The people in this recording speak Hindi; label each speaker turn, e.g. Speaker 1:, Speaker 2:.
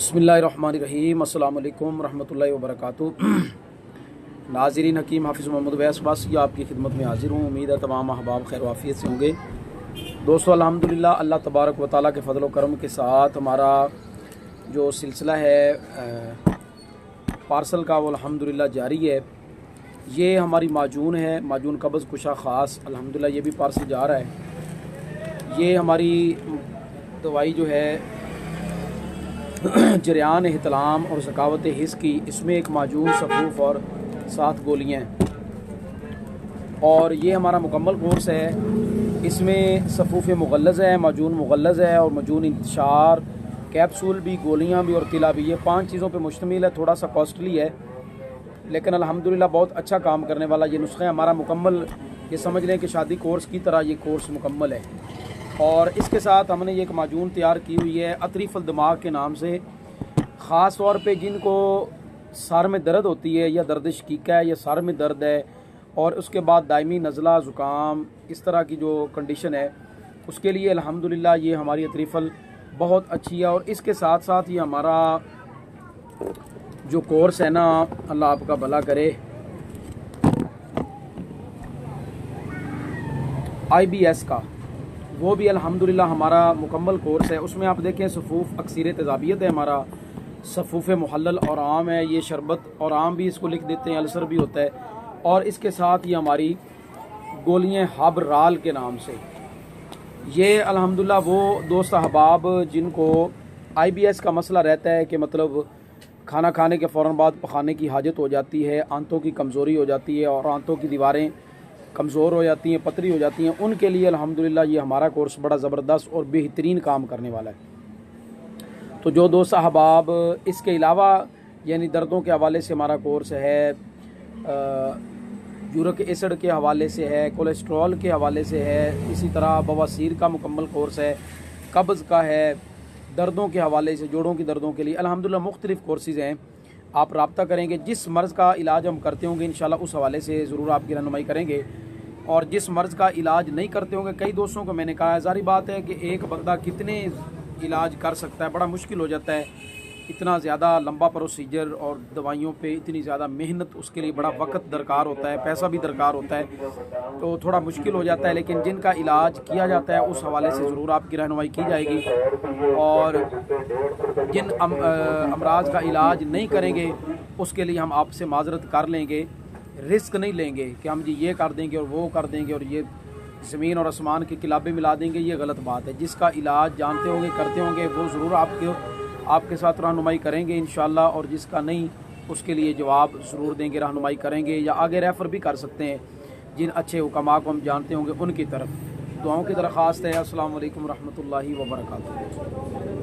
Speaker 1: बिस्मिल्लाहिर्रहमानिर्रहीम अस्सलाम वालेकुम रहमतुल्लाहि व बरकातुहू। नाज़रीन, हकीम हाफिज़ मोहम्मद वैस बासी आपकी खिदमत में हाजिर हूँ। उम्मीद है तमाम अहबाब खैर वाफियत से होंगे। दोस्तों, अल्हम्दुलिल्लाह अल्लाह तबारक व तआला के फ़ज़ल व करम के साथ हमारा जो सिलसिला है पार्सल का वो अल्हम्दुलिल्लाह जारी है। ये हमारी माजून है, माजून कब्ज़ कुशा ख़ास, अल्हम्दुलिल्लाह ये भी पार्सल जा रहा है। ये हमारी दवाई जो है जरियान एहतलाम और ज़कावत हिस्स की, इसमें एक माजून सफ़ूफ़ और 7 गोलियाँ हैं और ये हमारा मुकम्मल कोर्स है। इसमें सफ़ूफ़ मुग़ल्लज़ है, माजून मुग़ल्लज़ है और माजून इंतशार, कैप्सूल भी, गोलियाँ भी और तिला भी। ये 5 चीज़ों पे मुश्तमिल है। थोड़ा सा कॉस्टली है लेकिन अल्हम्दुलिल्लाह बहुत अच्छा काम करने वाला ये नुस्ख़ा हमारा मुकम्मल, ये समझ लें कि शादी कोर्स की तरह ये कोर्स मुकम्मल है। और इसके साथ हमने ये एक माजून तैयार की हुई है अतरीफ़ुल दिमाग के नाम से। ख़ास तौर पे जिनको सर में दर्द होती है या दर्द शकीका है या सर में दर्द है और उसके बाद दायमी नज़ला ज़ुकाम, इस तरह की जो कंडीशन है, उसके लिए अल्हम्दुलिल्लाह ये हमारी अतरीफ़ुल बहुत अच्छी है। और इसके साथ साथ ये हमारा जो कोर्स है ना, अल्लाह आपका भला करे, IBS का, वो भी अल्हम्दुलिल्लाह हमारा मुकम्मल कोर्स है। उसमें आप देखें सफ़ूफ़ अक्सीर तेज़ाबियत है हमारा, सफ़ूफ़ मुहल्लल और आम है, ये शरबत और आम भी इसको लिख देते हैं, अल्सर भी होता है। और इसके साथ ये हमारी गोलियाँ हब राल के नाम से। ये अल्हम्दुलिल्लाह वो दोस्त अहबाब जिनको IBS का मसला रहता है कि मतलब खाना खाने के फ़ौरन बाद पखाने की हाजत हो जाती है, आंतों की कमज़ोरी हो जाती है और आंतों की दीवारें कमज़ोर हो जाती हैं, पतली हो जाती हैं, उनके लिए अल्हम्दुलिल्लाह ये हमारा कोर्स बड़ा ज़बरदस्त और बेहतरीन काम करने वाला है। तो जो दोस्त अहबाब इसके अलावा यानी दर्दों के हवाले से हमारा कोर्स है, यूरिक एसिड के हवाले से है, कोलेस्ट्रॉल के हवाले से है, इसी तरह बवासीर का मुकम्मल कोर्स है, कब्ज़ का है, दर्दों के हवाले से, जोड़ों की दर्दों के लिए अल्हम्दुलिल्लाह मुख्तलिफ़ कोर्सेज़ हैं। आप रब्ता करेंगे, जिस मर्ज़ का इलाज हम करते होंगे इंशाल्लाह उस हवाले से ज़रूर आपकी रहनुमाई करेंगे। और जिस मर्ज़ का इलाज नहीं करते होंगे, कई दोस्तों को मैंने कहा है, ज़ाहिर बात है कि एक बंदा कितने इलाज कर सकता है, बड़ा मुश्किल हो जाता है। इतना ज़्यादा लंबा प्रोसीजर और दवाइयों पे इतनी ज़्यादा मेहनत, उसके लिए बड़ा वक्त दरकार होता है, पैसा भी दरकार होता है, तो थोड़ा मुश्किल हो जाता है। लेकिन जिनका इलाज किया जाता है उस हवाले से ज़रूर आपकी रहनुमाई की जाएगी। और जिन अमराज का इलाज नहीं करेंगे उसके लिए हम आपसे माजरत कर लेंगे, रिस्क नहीं लेंगे कि हम जी ये कर देंगे और वो कर देंगे और ये ज़मीन और आसमान के किलाबे मिला देंगे, ये गलत बात है। जिसका इलाज जानते होंगे, करते होंगे, वो ज़रूर आपके साथ रहनुमाई करेंगे इंशाल्लाह। और जिसका नहीं, उसके लिए जवाब ज़रूर देंगे, रहनुमाई करेंगे या आगे रेफ़र भी कर सकते हैं जिन अच्छे हुक्मा को हम जानते होंगे उनकी तरफ। दुआओं की दरख्वास्त है। अस्सलाम वालेकुम रहमतुल्लाहि व बरकातुहू।